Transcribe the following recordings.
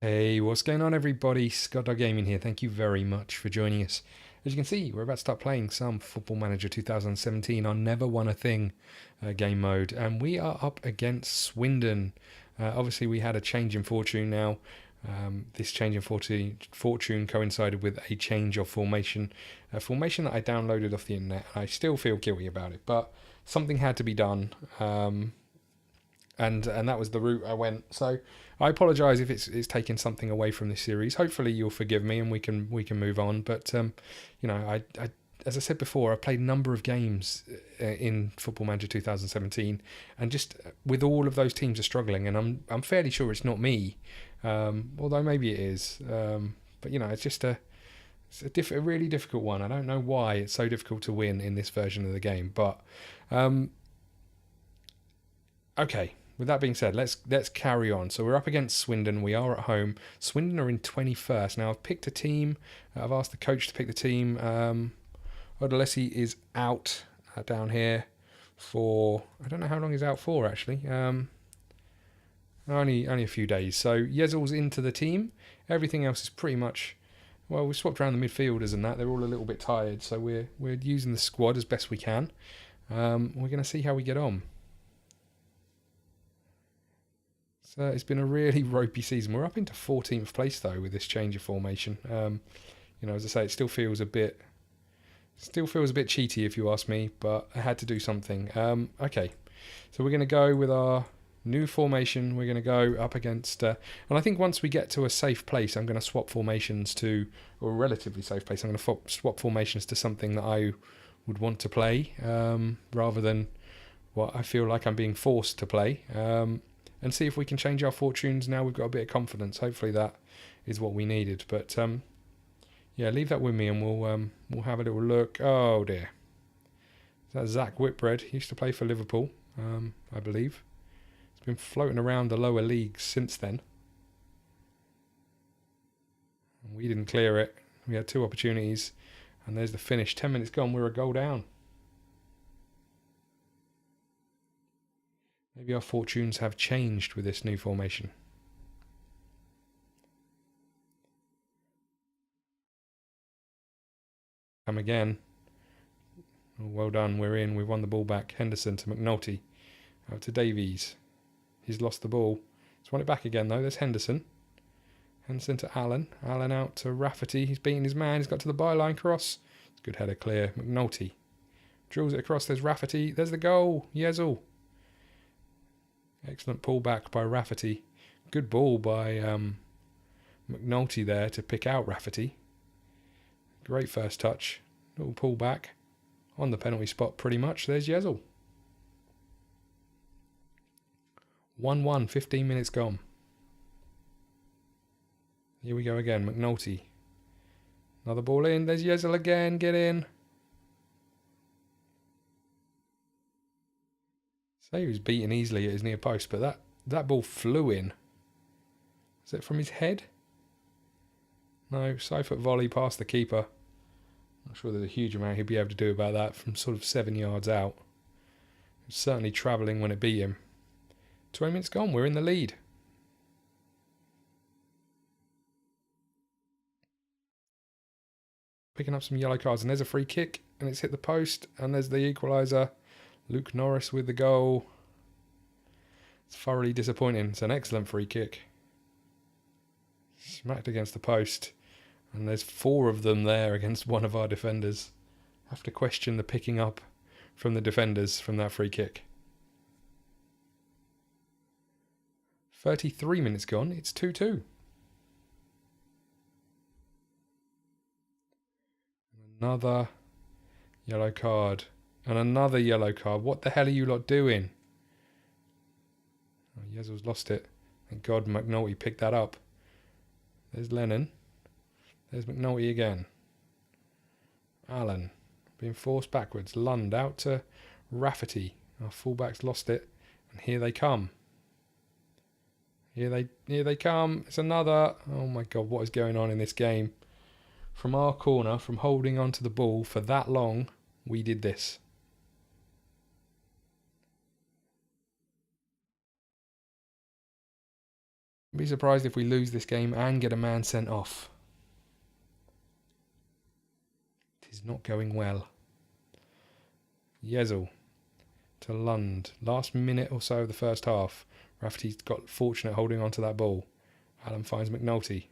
Hey, what's going on, everybody? ScottDogGaming here. Thank you very much for joining us. As you can see, we're about to start playing some Football Manager 2017 on Never Won a Thing game mode, and we are up against Swindon. Obviously, we had a change in fortune now. This change in fortune coincided with a change of formation, a formation that I downloaded off the internet. I still feel guilty about it, but something had to be done. And that was the route I went. So I apologise if it's taken something away from this series. Hopefully you'll forgive me and we can move on. But I as I said before, I played a number of games in Football Manager 2017, and just with all of those teams are struggling, and I'm fairly sure it's not me, although maybe it is. But it's just a really difficult one. I don't know why it's so difficult to win in this version of the game, but okay. With that being said, let's carry on. So we're up against Swindon. We are at home. Swindon are in 21st. Now I've picked a team. I've asked the coach to pick the team. Odolesi is out down here for, I don't know how long he's out for actually. Only a few days. So Yezel's into the team. Everything else is pretty much, well, we swapped around the midfielders and that. They're all a little bit tired. So we're using the squad as best we can. We're going to see how we get on. So it's been a really ropey season. We're up into 14th place though with this change of formation. As I say, it still feels a bit cheaty if you ask me, but I had to do something. Okay, so we're going to go with our new formation. We're going to go up against, and I think once we get to a safe place, I'm going to swap formations to, or a relatively safe place. I'm going to swap formations to something that I would want to play, rather than what I feel like I'm being forced to play. And see if we can change our fortunes now we've got a bit of confidence. Hopefully that is what we needed. But yeah, leave that with me and we'll have a little look. Oh dear. Is that Zach Whitbread? He used to play for Liverpool, I believe. He's been floating around the lower leagues since then. We didn't clear it. We had 2 opportunities. And there's the finish. 10 minutes gone. We're a goal down. Maybe our fortunes have changed with this new formation. Come again. Oh, well done, we're in. We've won the ball back. Henderson to McNulty. Out to Davies. He's lost the ball. He's won it back again though. There's Henderson. Henderson to Allen. Allen out to Rafferty. He's beating his man. He's got to the byline cross. Good header clear. McNulty. Drills it across. There's Rafferty. There's the goal. Yezel. Excellent pullback by Rafferty. Good ball by McNulty there to pick out Rafferty. Great first touch. Little pullback on the penalty spot pretty much. There's Yezel. 1-1, 15 minutes gone. Here we go again, McNulty. Another ball in. There's Yezel again. Get in. So he was beaten easily at his near post, but that ball flew in. Is it from his head? No, side foot volley past the keeper. Not sure there's a huge amount he'd be able to do about that from sort of 7 yards out. He was certainly travelling when it beat him. 20 minutes gone, we're in the lead. Picking up some yellow cards, and there's a free kick, and it's hit the post, and there's the equaliser. Luke Norris with the goal. It's thoroughly disappointing. It's an excellent free kick. Smacked against the post. And there's 4 of them there against one of our defenders. Have to question the picking up from the defenders from that free kick. 33 minutes gone. It's 2-2. Another yellow card. And another yellow card. What the hell are you lot doing? Oh, Yezel's lost it. Thank God McNulty picked that up. There's Lennon. There's McNulty again. Allen. Being forced backwards. Lund out to Rafferty. Our fullback's lost it. And here they come. Here they come. It's another. Oh my God, what is going on in this game? From our corner, from holding onto the ball for that long, we did this. I'd be surprised if we lose this game and get a man sent off. It is not going well. Yezel to Lund. Last minute or so of the first half. Rafferty's got fortunate holding on to that ball. Allen finds McNulty.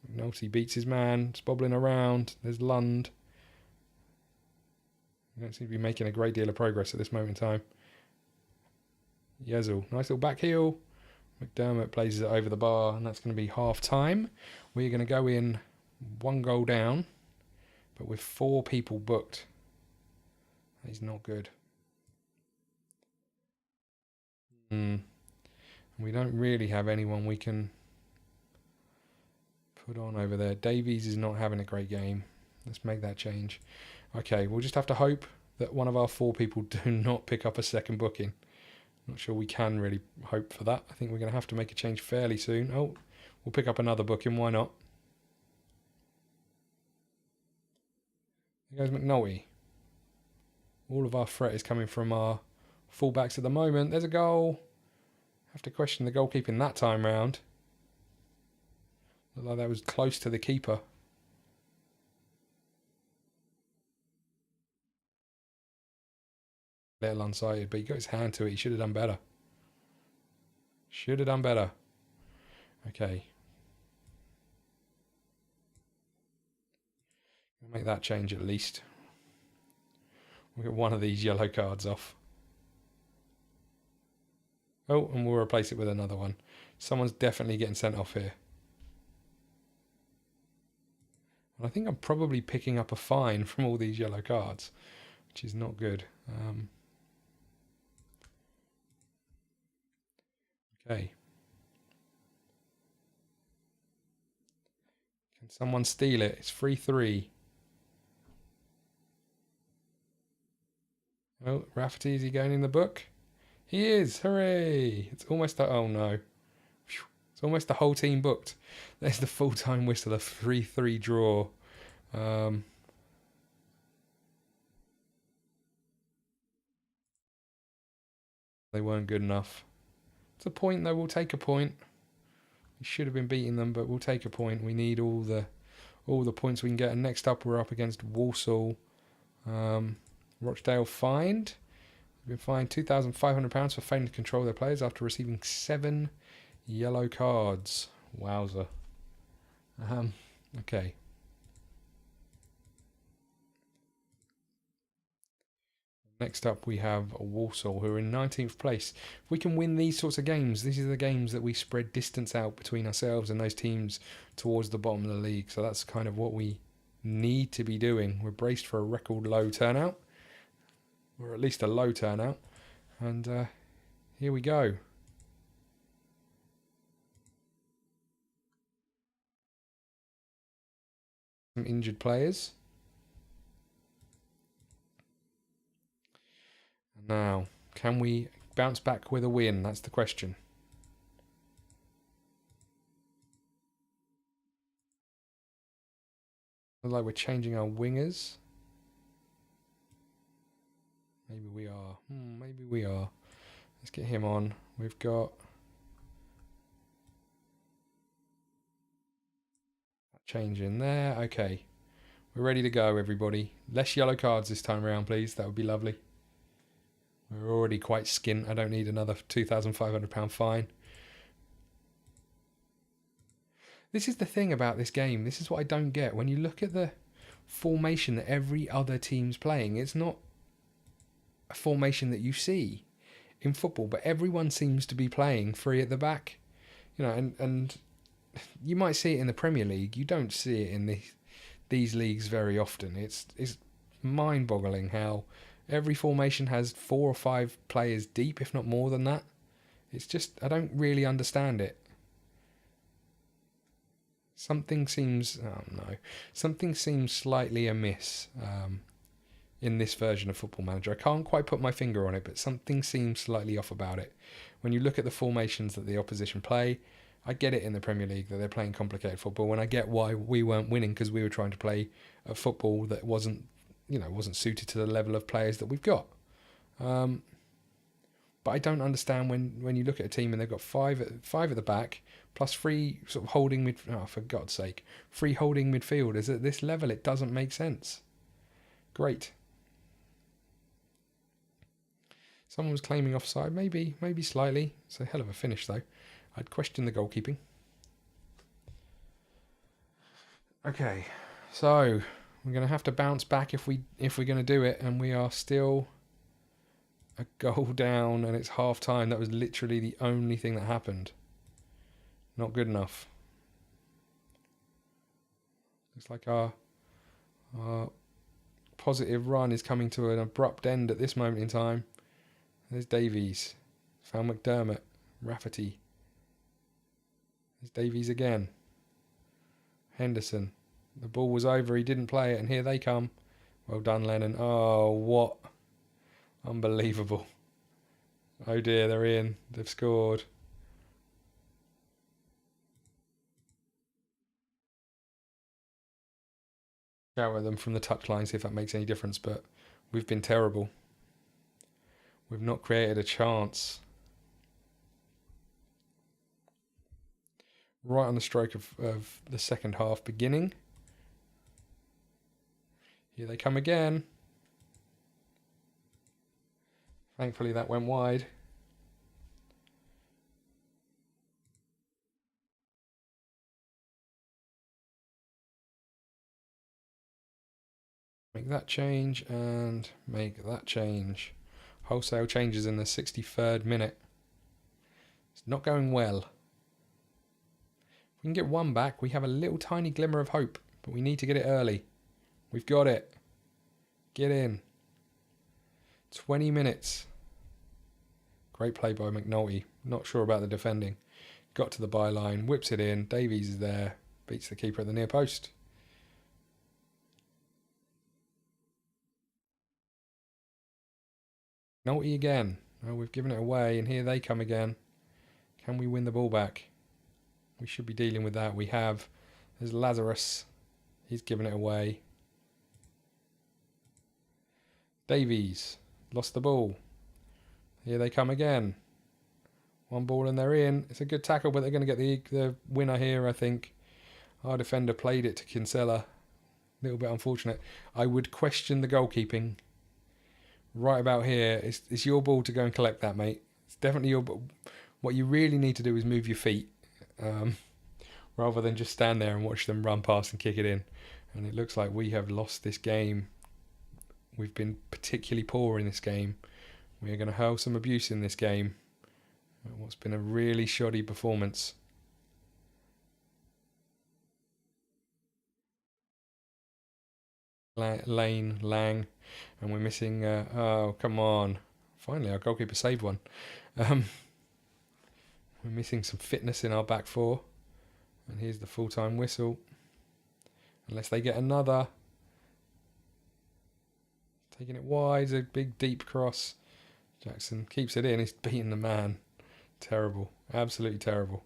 McNulty beats his man. It's bobbling around. There's Lund. We don't seem to be making a great deal of progress at this moment in time. Yezel. Nice little back heel. McDermott places it over the bar, and that's going to be half time. We're going to go in 1 goal down, but with 4 people booked. He's not good. We don't really have anyone we can put on over there. Davies is not having a great game. Let's make that change. Okay, we'll just have to hope that one of our 4 people do not pick up a second booking. Not sure we can really hope for that. I think we're going to have to make a change fairly soon. Oh, we'll pick up another booking. Why not? There goes McNulty. All of our threat is coming from our fullbacks at the moment. There's a goal. Have to question the goalkeeping that time round. Looked like that was close to the keeper. Little unsighted, but he got his hand to it. He should have done better. Should have done better. Okay. We'll make that change at least. We'll get one of these yellow cards off. Oh, and we'll replace it with another one. Someone's definitely getting sent off here. And I think I'm probably picking up a fine from all these yellow cards, which is not good. Okay. Can someone steal it? It's 3-3. Oh, Rafferty, is he going in the book? He is! Hooray! It's almost a... Oh no. It's almost the whole team booked. There's the full-time whistle, a 3-3 draw. They weren't good enough. It's a point though, we'll take a point. We should have been beating them, but we'll take a point. We need all the points we can get. And next up we're up against Walsall. Rochdale fined. We've been fined £2,500 for failing to control their players after receiving 7 yellow cards. Wowzer. Okay. Next up we have Walsall, who are in 19th place. If we can win these sorts of games, these are the games that we spread distance out between ourselves and those teams towards the bottom of the league. So that's kind of what we need to be doing. We're braced for a record low turnout, or at least a low turnout. And here we go. Some injured players. Now, can we bounce back with a win? That's the question. Looks like we're changing our wingers. Maybe we are. Maybe we are. Let's get him on. We've got that change in there. Okay. We're ready to go, everybody. Less yellow cards this time around, please. That would be lovely. We're already quite skint. I don't need another £2,500 fine. This is the thing about this game. This is what I don't get. When you look at the formation that every other team's playing, it's not a formation that you see in football, but everyone seems to be playing 3 at the back. You know, and you might see it in the Premier League. You don't see it in these leagues very often. It's mind-boggling how every formation has 4 or 5 players deep, if not more than that. It's just, I don't really understand it. Something seems slightly amiss in this version of Football Manager. I can't quite put my finger on it, but something seems slightly off about it. When you look at the formations that the opposition play, I get it in the Premier League that they're playing complicated football, and I get why we weren't winning, because we were trying to play a football that wasn't suited to the level of players that we've got. But But I don't understand when you look at a team and they've got five at the back, plus 3 sort of holding mid. Oh, for God's sake, 3 holding midfielders at this level. It doesn't make sense. Great. Someone was claiming offside, maybe slightly. It's a hell of a finish though. I'd question the goalkeeping. Okay, so we're going to have to bounce back if we're going to do it, and we are still a goal down, and it's half time. That was literally the only thing that happened. Not good enough. Looks like our positive run is coming to an abrupt end at this moment in time. There's Davies. Found McDermott. Rafferty. There's Davies again. Henderson. The ball was over. He didn't play it, and here they come. Well done, Lennon. Oh, what? Unbelievable. Oh dear, they're in. They've scored. Shout at them from the touchline, see if that makes any difference, but we've been terrible. We've not created a chance. Right on the stroke of the second half beginning. Here they come again. Thankfully that went wide. Make that change and make that change. Wholesale changes in the 63rd minute. It's not going well. If we can get one back, we have a little tiny glimmer of hope, but we need to get it early. We've got it. Get in. 20 minutes. Great play by McNulty. Not sure about the defending. Got to the byline, whips it in. Davies is there. Beats the keeper at the near post. McNulty again. Oh, we've given it away, and here they come again. Can we win the ball back? We should be dealing with that. We have. There's Lazarus. He's given it away. Davies. Lost the ball. Here they come again. One ball and they're in. It's a good tackle, but they're going to get the winner here, I think. Our defender played it to Kinsella. A little bit unfortunate. I would question the goalkeeping. Right about here. It's your ball to go and collect that, mate. It's definitely your ball. What you really need to do is move your feet. Rather than just stand there and watch them run past and kick it in. And it looks like we have lost this game. We've been particularly poor in this game. We are going to hurl some abuse in this game. What's been a really shoddy performance. Lang, and we're missing. Oh, come on! Finally, our goalkeeper saved one. We're missing some fitness in our back four, and here's the full-time whistle. Unless they get another. Taking it wide, a big deep cross. Jackson keeps it in. He's beating the man. Terrible, absolutely terrible.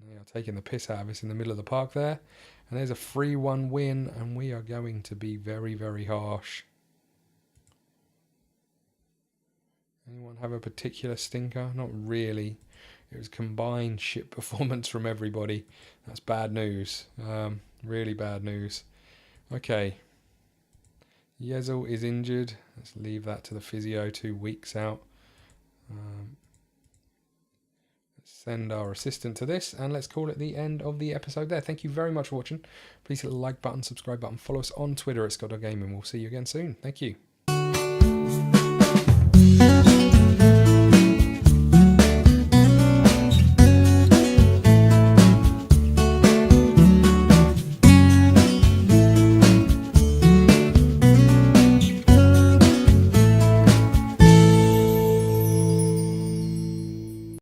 They are taking the piss out of us in the middle of the park there. And there's a 3-1 win, and we are going to be very, very harsh. Anyone have a particular stinker? Not really. It was combined shit performance from everybody. That's bad news. Really bad news. Okay. Yezel is injured. Let's leave that to the physio, 2 weeks out. Let's send our assistant to this, and let's call it the end of the episode there. Thank you very much for watching. Please hit the like button, subscribe button, follow us on Twitter at ScottDogGaming. We'll see you again soon. Thank you.